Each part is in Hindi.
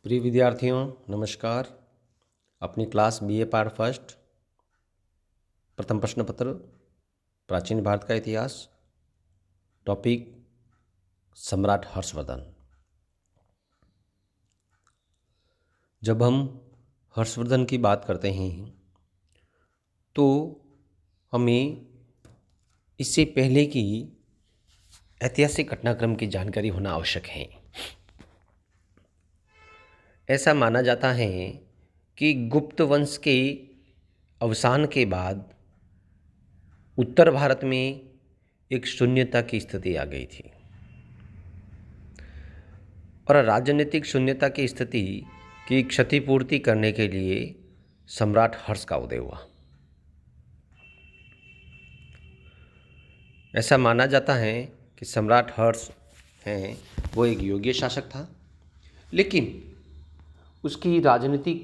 प्रिय विद्यार्थियों नमस्कार। अपनी क्लास बीए पार्ट फर्स्ट प्रथम प्रश्न पत्र प्राचीन भारत का इतिहास, टॉपिक सम्राट हर्षवर्धन। जब हम हर्षवर्धन की बात करते हैं तो हमें इससे पहले की ऐतिहासिक घटनाक्रम की जानकारी होना आवश्यक है। ऐसा माना जाता है कि गुप्त वंश के अवसान के बाद उत्तर भारत में एक शून्यता की स्थिति आ गई थी और राजनीतिक शून्यता की स्थिति की क्षतिपूर्ति करने के लिए सम्राट हर्ष का उदय हुआ। ऐसा माना जाता है कि सम्राट हर्ष हैं वो एक योग्य शासक था, लेकिन उसकी राजनीतिक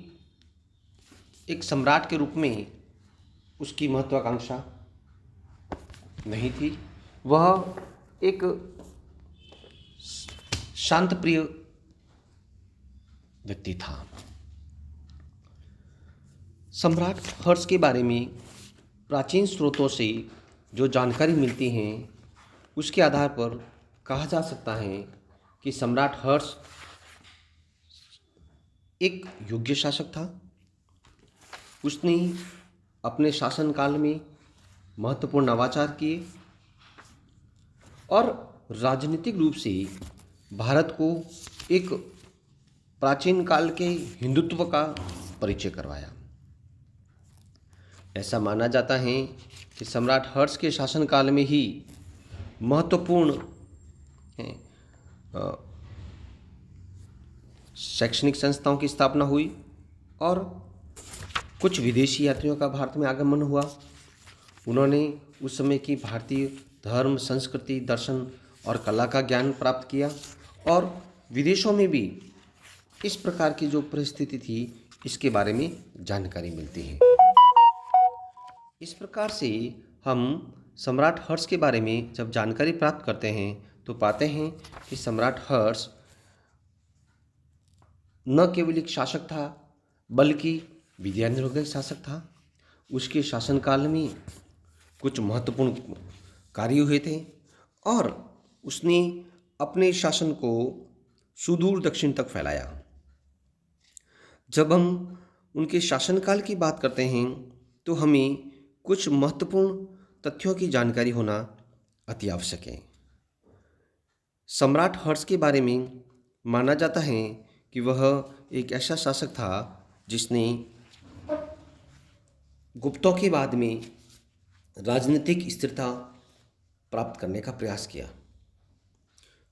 एक सम्राट के रूप में उसकी महत्वाकांक्षा नहीं थी। वह एक शांत प्रिय व्यक्ति था। सम्राट हर्ष के बारे में प्राचीन स्रोतों से जो जानकारी मिलती हैं उसके आधार पर कहा जा सकता है कि सम्राट हर्ष एक योग्य शासक था। उसने अपने शासनकाल में महत्वपूर्ण नवाचार किए और राजनीतिक रूप से भारत को एक प्राचीन काल के हिंदुत्व का परिचय करवाया। ऐसा माना जाता है कि सम्राट हर्ष के शासनकाल में ही महत्वपूर्ण शैक्षणिक संस्थाओं की स्थापना हुई और कुछ विदेशी यात्रियों का भारत में आगमन हुआ। उन्होंने उस समय की भारतीय धर्म, संस्कृति, दर्शन और कला का ज्ञान प्राप्त किया और विदेशों में भी इस प्रकार की जो परिस्थिति थी इसके बारे में जानकारी मिलती है। इस प्रकार से हम सम्राट हर्ष के बारे में जब जानकारी प्राप्त करते हैं तो पाते हैं कि सम्राट हर्ष न केवल एक शासक था बल्कि विद्यानिर्भर शासक था। उसके शासनकाल में कुछ महत्वपूर्ण कार्य हुए थे और उसने अपने शासन को सुदूर दक्षिण तक फैलाया। जब हम उनके शासनकाल की बात करते हैं तो हमें कुछ महत्वपूर्ण तथ्यों की जानकारी होना अति आवश्यक है। सम्राट हर्ष के बारे में माना जाता है कि वह एक ऐसा शासक था जिसने गुप्तों के बाद में राजनीतिक स्थिरता प्राप्त करने का प्रयास किया।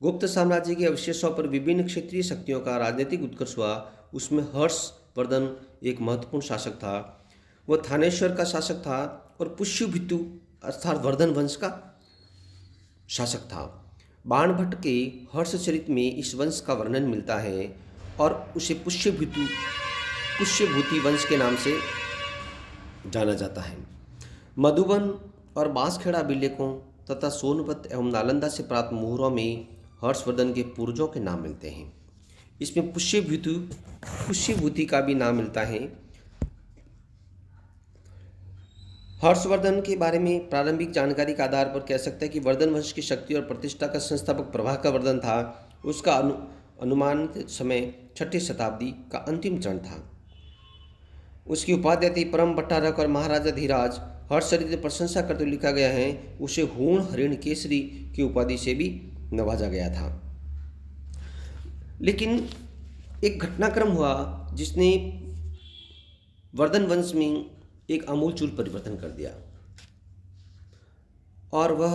गुप्त साम्राज्य के अवशेषों पर विभिन्न क्षेत्रीय शक्तियों का राजनीतिक उत्कर्ष हुआ। उसमें हर्षवर्धन एक महत्वपूर्ण शासक था। वह थानेश्वर का शासक था और पुष्यभूति अर्थात वर्धन वंश का शासक था। बाणभट्ट के हर्षचरित में इस वंश का वर्णन मिलता है और उसे पुष्यभूति वंश के नाम से जाना जाता है। मधुबन और बांसखेड़ा अभिलेखों तथा सोनभद्र एवं नालंदा से प्राप्त मुहरों में हर्षवर्धन के पूर्वजों के नाम मिलते हैं। इसमें पुष्यभूति का भी नाम मिलता है। हर्षवर्धन के बारे में प्रारंभिक जानकारी के आधार पर कह सकते हैं कि वर्धन वंश की शक्ति और प्रतिष्ठा का संस्थापक प्रभाकर वर्धन था। उसका अनुमानित समय 6ठी शताब्दी का अंतिम चरण था। उसकी उपाधि थी परम भट्टारक और महाराजा धीराज। हर्षचरित में प्रशंसा करते हुए लिखा गया है उसे हूण हरिण केसरी की उपाधि से भी नवाजा गया था। लेकिन एक घटनाक्रम हुआ जिसने वर्धन वंश में एक आमूलचूल परिवर्तन कर दिया और वह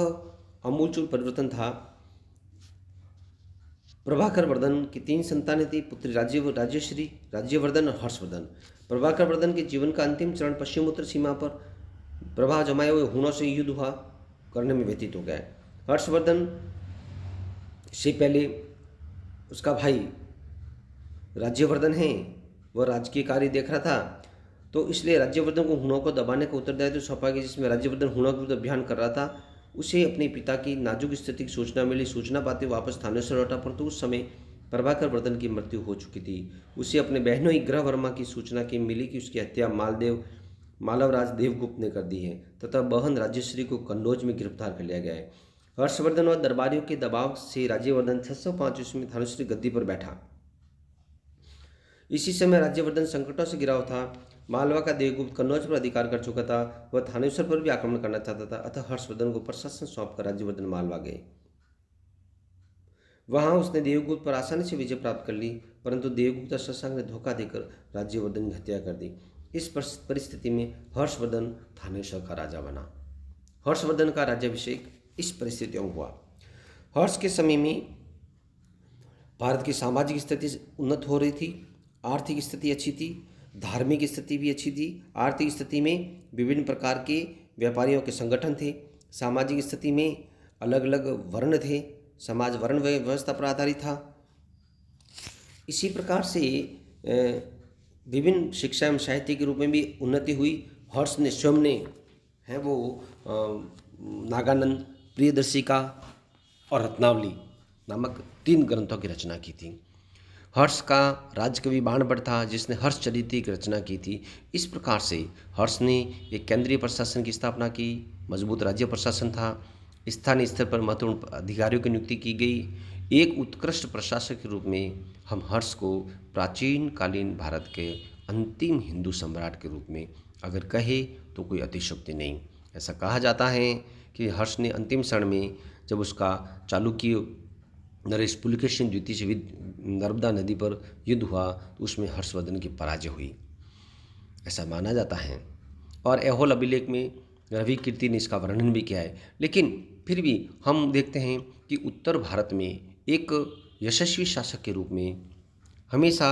आमूलचूल परिवर्तन था प्रभाकर वर्धन की 3 संतानें थी, पुत्री राज्यश्री, राज्यवर्धन और हर्षवर्धन। प्रभाकर वर्धन के जीवन का अंतिम चरण पश्चिमोत्तर सीमा पर प्रभा जमाए हुए हूणों से युद्ध हुआ करने में व्यतीत हो गया। हर्षवर्धन से पहले उसका भाई राज्यवर्धन है, वह राजकीय कार्य देख रहा था, तो इसलिए राज्यवर्धन को हूणों को दबाने का उत्तरदायित्व सौंपा गया। जिसमें राज्यवर्धन हूणों के विरुद्ध अभियान कर रहा था। उसे अपने पिता की नाजुक स्थिति की सूचना मिली। सूचना पाते वापस थानेश्वर लौटा, परंतु उस समय प्रभाकर वर्धन की मृत्यु हो चुकी थी। उसे अपने बहनों ग्रह वर्मा की सूचना की मिली कि उसकी हत्या मालवराज देवगुप्त ने कर दी है तथा बहन राज्यश्री को कन्नौज में गिरफ्तार कर लिया गया है। हर्षवर्धन और दरबारियों के दबाव से राज्यवर्धन 605 ईस्वी में थानेश्वरी गद्दी पर बैठा। इसी समय राज्यवर्धन संकटों से घिरा हुआ था। मालवा का देवगुप्त कन्नौज पर अधिकार कर चुका था। वह थानेश्वर पर भी आक्रमण करना चाहता था। अतः हर्षवर्धन को प्रशासन सौंपकर राज्यवर्धन मालवा गए। वहां उसने देवगुप्त पर आसानी से विजय प्राप्त कर ली, परंतु देवगुप्त शशांक ने धोखा देकर राज्यवर्धन की हत्या कर दी। इस परिस्थिति में हर्षवर्धन थानेश्वर का राजा बना। हर्षवर्धन का राज्याभिषेक इस परिस्थितियों में हुआ। हर्ष के समय में भारत की सामाजिक स्थिति उन्नत हो रही थी, आर्थिक स्थिति अच्छी थी, धार्मिक स्थिति भी अच्छी थी। आर्थिक स्थिति में विभिन्न प्रकार के व्यापारियों के संगठन थे। सामाजिक स्थिति में अलग अलग वर्ण थे। समाज वर्ण व्यवस्था पर आधारित था। इसी प्रकार से विभिन्न शिक्षा एवं साहित्य के रूप में भी उन्नति हुई। हर्ष ने स्वयं ने है वो नागानंद, प्रियदर्शिका और रत्नावली नामक 3 ग्रंथों की रचना की थी। हर्ष का राजकवि बाणभट्ट था जिसने हर्षचरित्र की रचना की थी। इस प्रकार से हर्ष ने एक केंद्रीय प्रशासन की स्थापना की, मजबूत राज्य प्रशासन था, स्थानीय स्तर पर महत्वपूर्ण अधिकारियों की नियुक्ति की गई। एक उत्कृष्ट प्रशासक के रूप में हम हर्ष को प्राचीन कालीन भारत के अंतिम हिंदू सम्राट के रूप में अगर कहे तो कोई अतिशयोक्ति नहीं। ऐसा कहा जाता है कि हर्ष ने अंतिम क्षण में जब उसका चालुक्य नरेश पुलकेशिन द्वितीय से नर्मदा नदी पर युद्ध हुआ तो उसमें हर्षवर्धन की पराजय हुई, ऐसा माना जाता है। और ऐहोल अभिलेख में रवि कीर्ति ने इसका वर्णन भी किया है। लेकिन फिर भी हम देखते हैं कि उत्तर भारत में एक यशस्वी शासक के रूप में हमेशा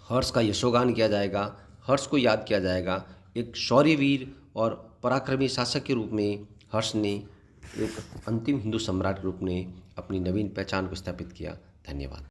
हर्ष का यशोगान किया जाएगा, हर्ष को याद किया जाएगा। एक शौर्यवीर और पराक्रमी शासक के रूप में हर्ष ने एक अंतिम हिंदू सम्राट के रूप में अपनी नवीन पहचान को स्थापित किया। धन्यवाद।